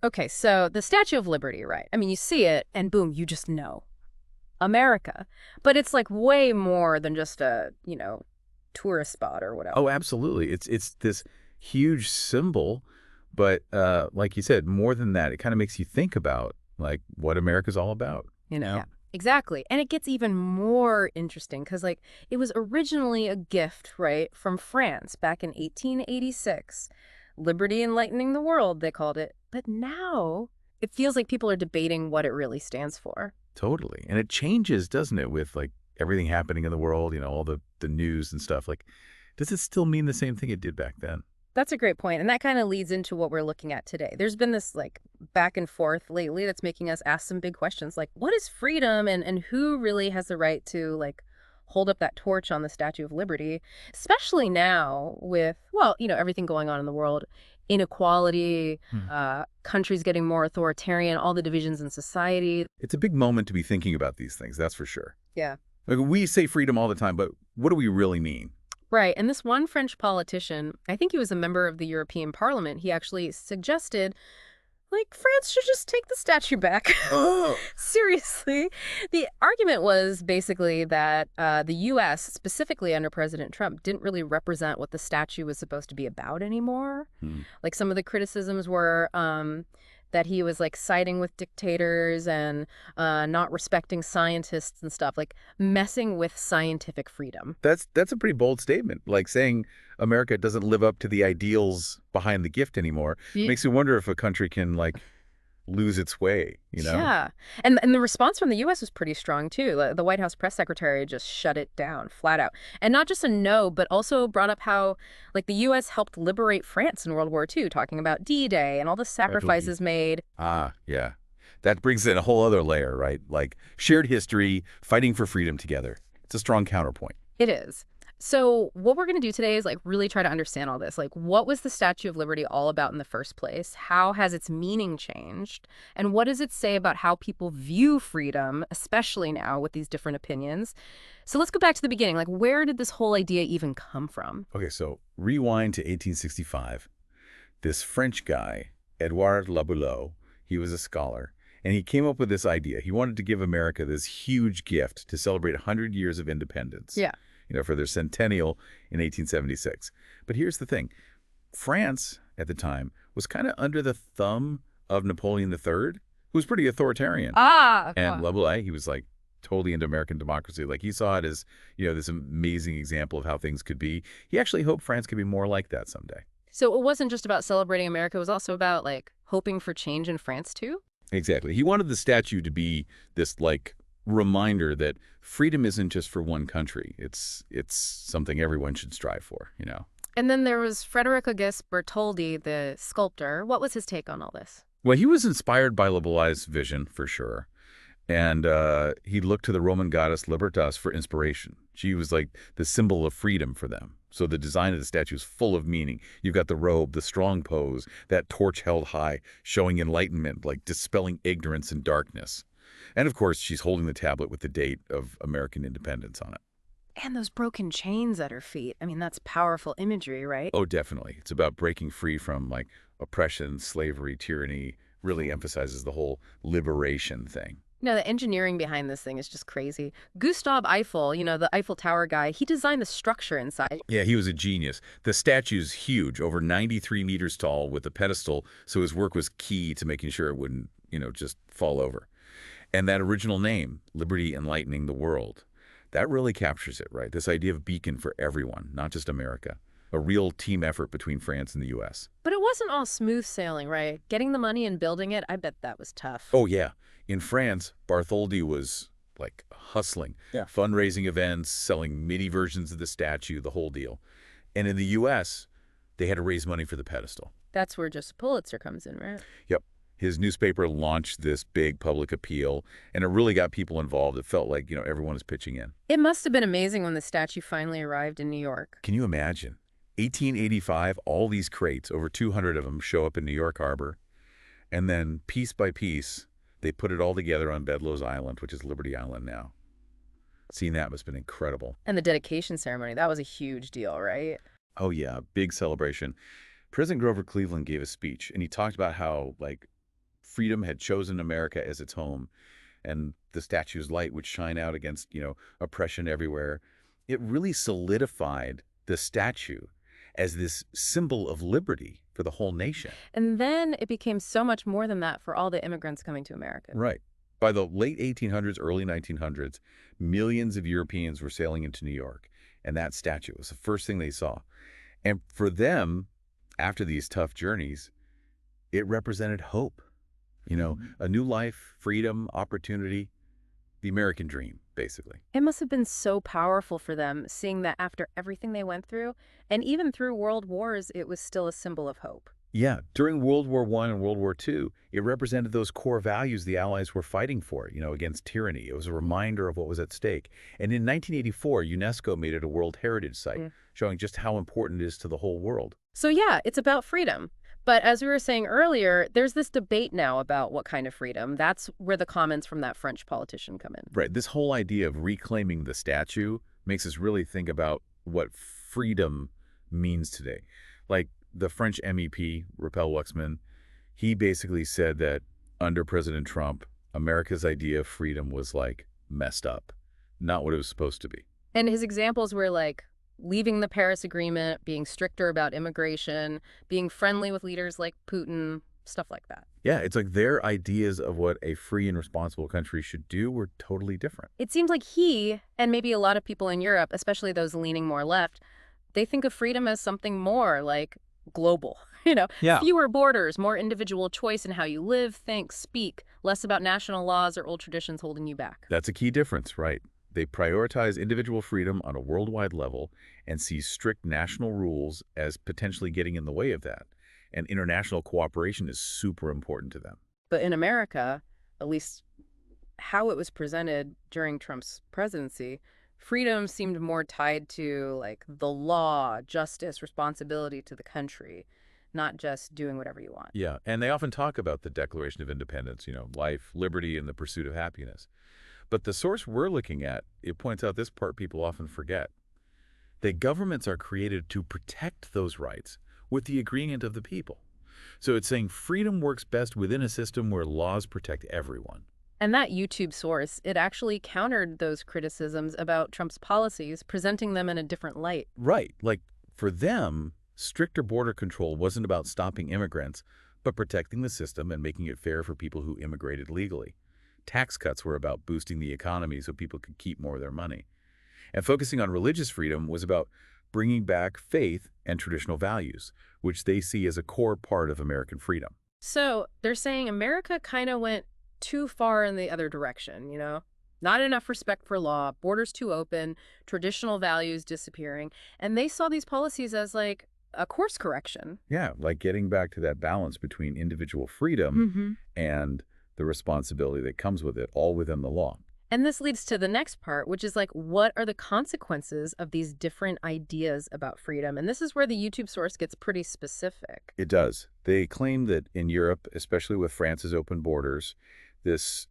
Okay, so the Statue of Liberty, right? I mean, you see it, and boom, you just know. America. But it's like way more than just a, tourist spot or whatever. Oh, absolutely. It's this huge symbol, but like you said, more than that, it kind of makes you think about like what America's all about, you know? Yeah, exactly. And it gets even more interesting because, like, it was originally a gift, right, from France back in 1886. Liberty enlightening the world, they called it. But now it feels like people are debating what it really stands for. Totally. And it changes, doesn't it, with like everything happening in the world, all the news and stuff. Like, does it still mean the same thing it did back then? That's a great point, and that kind of leads into what we're looking at today. There's been this like back and forth lately that's making us ask some big questions like what is freedom and who really has the right to like hold up that torch on the Statue of Liberty, especially now with well, everything going on in the world, inequality, Hmm. countries getting more authoritarian, all the divisions in society. It's a big moment to be thinking about these things, that's for sure. Yeah. Like, we say freedom all the time, but what do we really mean? Right. And this one French politician, I think he was a member of the European Parliament, he actually suggested like, France should just take the statue back. Oh, Seriously. The argument was basically that the U.S., specifically under President Trump, didn't really represent what the statue was supposed to be about anymore. hmm. Like, some of the criticisms were that he was, like, siding with dictators and not respecting scientists and stuff, like, messing with scientific freedom. That's a pretty bold statement. Like saying America doesn't live up to the ideals behind the gift anymore. Makes you wonder if a country can like lose its way. Yeah. And the response from the US was pretty strong too. The White House press secretary just shut it down flat out. And not just a no, but also brought up how like the US helped liberate France in World War II, talking about D-Day and all the Casualties. sacrifices made. Ah, yeah. That brings in a whole other layer, right? Like shared history, fighting for freedom together. It's a strong counterpoint. It is. So what we're going to do today is like really try to understand all this. Like what was the Statue of Liberty all about in the first place? How has its meaning changed? And what does it say about how people view freedom, especially now with these different opinions? So let's go back to the beginning. Like where did this whole idea even come from? Okay, so rewind to 1865. This French guy, Edouard Laboulaye, he was a scholar, and he came up with this idea. He wanted to give America this huge gift to celebrate 100 years of independence, Yeah. for their centennial in 1876. But here's the thing. France, at the time, was kind of under the thumb of Napoleon III, who was pretty authoritarian. Ah, And Laboulaye, he was like totally into American democracy. Like he saw it as, this amazing example of how things could be. He actually hoped France could be more like that someday. so it wasn't just about celebrating America. It was also about like hoping for change in France too. Exactly. He wanted the statue to be this like reminder that freedom isn't just for one country. It's something everyone should strive for. And then there was Frederick Auguste Bertoldi, the sculptor. What was his take on all this? Well, he was inspired by Laboulaye's vision for sure. And he looked to the Roman goddess Libertas for inspiration. She was like the symbol of freedom for them. So the design of the statue is full of meaning. You've got the robe, the strong pose, that torch held high, showing enlightenment, like dispelling ignorance and darkness. And of course, she's holding the tablet with the date of American independence on it. And those broken chains at her feet. I mean, that's powerful imagery, right? Oh, definitely. It's about breaking free from like oppression, slavery, tyranny, really emphasizes the whole liberation thing. No, the engineering behind this thing is just crazy. Gustave Eiffel, the Eiffel Tower guy, he designed the structure inside. Yeah, he was a genius. The statue's huge, over 93 meters tall with a pedestal, so his work was key to making sure it wouldn't, just fall over. And that original name, Liberty Enlightening the World, that really captures it, right? This idea of beacon for everyone, not just America. A real team effort between France and the U.S. But it wasn't all smooth sailing, right? Getting the money and building it, I bet that was tough. Oh, yeah. In France, Bartholdi was like hustling. Yeah. Fundraising events, selling mini versions of the statue, the whole deal. And in the U.S., they had to raise money for the pedestal. That's where Joseph Pulitzer comes in, right? Yep. His newspaper launched this big public appeal, and it really got people involved. It felt like, everyone was pitching in. It must have been amazing when the statue finally arrived in New York. Can you imagine? 1885, all these crates, over 200 of them, show up in New York Harbor. And then, piece by piece, they put it all together on Bedloe's Island, which is Liberty Island now. Seeing that must have been incredible. And the dedication ceremony, that was a huge deal, right? Oh, yeah, big celebration. President Grover Cleveland gave a speech, and he talked about how, like, freedom had chosen America as its home, and the statue's light would shine out against, oppression everywhere. It really solidified the statue as this symbol of liberty for the whole nation. And then it became so much more than that for all the immigrants coming to America. Right. By the late 1800s, early 1900s, millions of Europeans were sailing into New York, and that statue was the first thing they saw. And for them, after these tough journeys, it represented hope. A new life, freedom, opportunity, the American dream, basically. It must have been so powerful for them seeing that after everything they went through, and even through world wars, it was still a symbol of hope. Yeah, during World War I and World War II, it represented those core values the Allies were fighting for, against tyranny. It was a reminder of what was at stake. And in 1984, UNESCO made it a World Heritage Site, showing just how important it is to the whole world. So yeah, it's about freedom. But as we were saying earlier, there's this debate now about what kind of freedom. That's where the comments from that French politician come in. Right, this whole idea of reclaiming the statue makes us really think about what freedom means today. Like, the French MEP, Rappel Waxman, he basically said that under President Trump, America's idea of freedom was like messed up, not what it was supposed to be. And his examples were like leaving the Paris Agreement, being stricter about immigration, being friendly with leaders like Putin, stuff like that. Yeah, it's like their ideas of what a free and responsible country should do were totally different. It seems like he, and maybe a lot of people in Europe, especially those leaning more left, they think of freedom as something more like global, Yeah. fewer borders, more individual choice in how you live, think, speak, less about national laws or old traditions holding you back. That's a key difference, right? They prioritize individual freedom on a worldwide level and see strict national rules as potentially getting in the way of that. And international cooperation is super important to them. But in America, at least how it was presented during Trump's presidency, freedom seemed more tied to like the law, justice, responsibility to the country, not just doing whatever you want. Yeah, and they often talk about the Declaration of Independence, life, liberty, and the pursuit of happiness. But the source we're looking at, it points out this part people often forget. That governments are created to protect those rights with the agreement of the people. So it's saying freedom works best within a system where laws protect everyone. And that YouTube source, it actually countered those criticisms about Trump's policies, presenting them in a different light. Right. Like, for them, stricter border control wasn't about stopping immigrants, but protecting the system and making it fair for people who immigrated legally. Tax cuts were about boosting the economy so people could keep more of their money. And focusing on religious freedom was about bringing back faith and traditional values, which they see as a core part of American freedom. So they're saying America kind of went too far in the other direction, Not enough respect for law, borders too open, traditional values disappearing. And they saw these policies as like a course correction. Yeah, like getting back to that balance between individual freedom and the responsibility that comes with it, all within the law. And this leads to the next part, which is like, what are the consequences of these different ideas about freedom? And this is where the YouTube source gets pretty specific. It does. They claim that in Europe, especially with France's open borders, this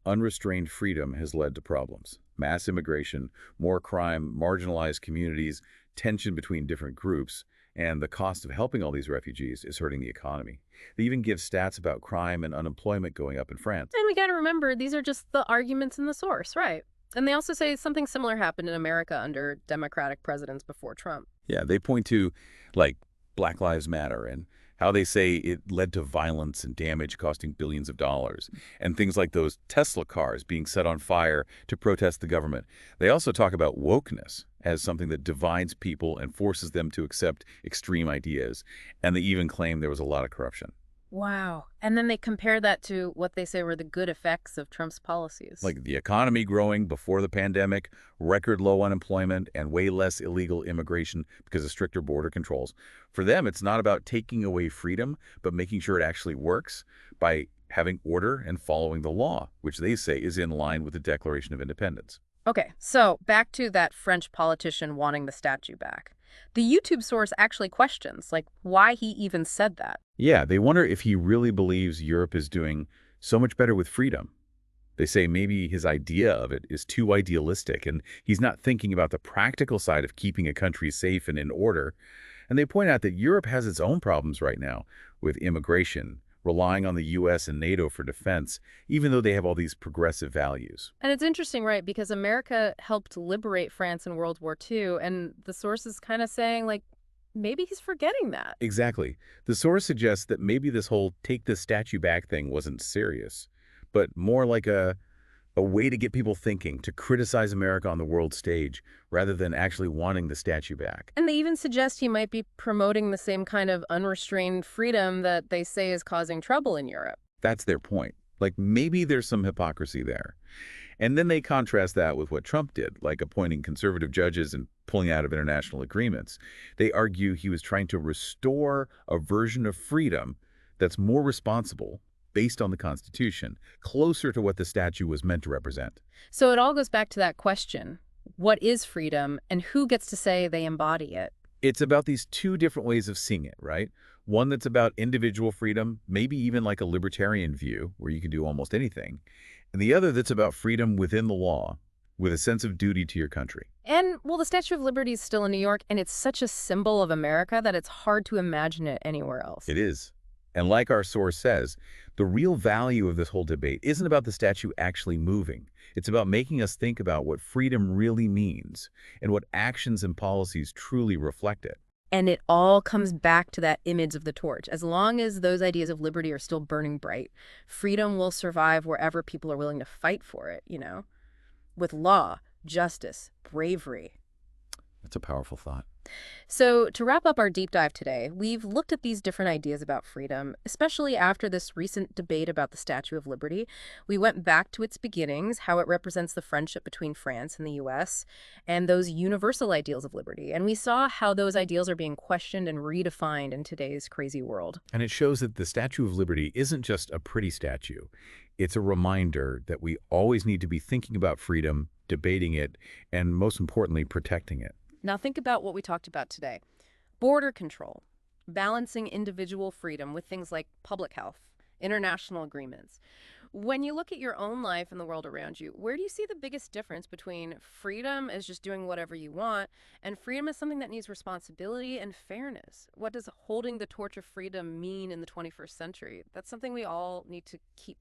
unrestrained freedom has led to problems. Mass immigration, more crime, marginalized communities, tension between different groups, and the cost of helping all these refugees is hurting the economy. They even give stats about crime and unemployment going up in France. And we got to remember, these are just the arguments in the source, right? And they also say something similar happened in America under Democratic presidents before Trump. Yeah, they point to, like, Black Lives Matter and how they say it led to violence and damage costing billions of dollars, and things like those Tesla cars being set on fire to protest the government. They also talk about wokeness as something that divides people and forces them to accept extreme ideas, and they even claim there was a lot of corruption. Wow. And then they compare that to what they say were the good effects of Trump's policies. Like the economy growing before the pandemic, record low unemployment, and way less illegal immigration because of stricter border controls. For them, it's not about taking away freedom, but making sure it actually works by having order and following the law, which they say is in line with the Declaration of Independence. Okay, so back to that French politician wanting the statue back. The YouTube source actually questions, like, why he even said that. Yeah, they wonder if he really believes Europe is doing so much better with freedom. They say maybe his idea of it is too idealistic, and he's not thinking about the practical side of keeping a country safe and in order. And they point out that Europe has its own problems right now with immigration, relying on the U.S. and NATO for defense, even though they have all these progressive values. And it's interesting, right? Because America helped liberate France in World War II, and the source is kind of saying, like, maybe he's forgetting that. Exactly. The source suggests that maybe this whole take this statue back thing wasn't serious, but more like a way to get people thinking, to criticize America on the world stage, rather than actually wanting the statue back. And they even suggest he might be promoting the same kind of unrestrained freedom that they say is causing trouble in Europe. That's their point. Like, maybe there's some hypocrisy there. And then they contrast that with what Trump did, like appointing conservative judges and pulling out of international agreements. They argue he was trying to restore a version of freedom that's more responsible, based on the Constitution, closer to what the statue was meant to represent. So it all goes back to that question. What is freedom, and who gets to say they embody it? It's about these two different ways of seeing it, right? One that's about individual freedom, maybe even like a libertarian view, where you can do almost anything. And the other that's about freedom within the law, with a sense of duty to your country. And, well, the Statue of Liberty is still in New York, and it's such a symbol of America that it's hard to imagine it anywhere else. It is. And like our source says, the real value of this whole debate isn't about the statue actually moving. It's about making us think about what freedom really means and what actions and policies truly reflect it. And it all comes back to that image of the torch. As long as those ideas of liberty are still burning bright, freedom will survive wherever people are willing to fight for it, with law, justice, bravery. That's a powerful thought. So, to wrap up our deep dive today, we've looked at these different ideas about freedom, especially after this recent debate about the Statue of Liberty. We went back to its beginnings, how it represents the friendship between France and the U.S., and those universal ideals of liberty. And we saw how those ideals are being questioned and redefined in today's crazy world. And it shows that the Statue of Liberty isn't just a pretty statue. It's a reminder that we always need to be thinking about freedom, debating it, and most importantly, protecting it. Now think about what we talked about today. Border control, balancing individual freedom with things like public health, international agreements. When you look at your own life and the world around you, where do you see the biggest difference between freedom as just doing whatever you want and freedom as something that needs responsibility and fairness? What does holding the torch of freedom mean in the 21st century? That's something we all need to keep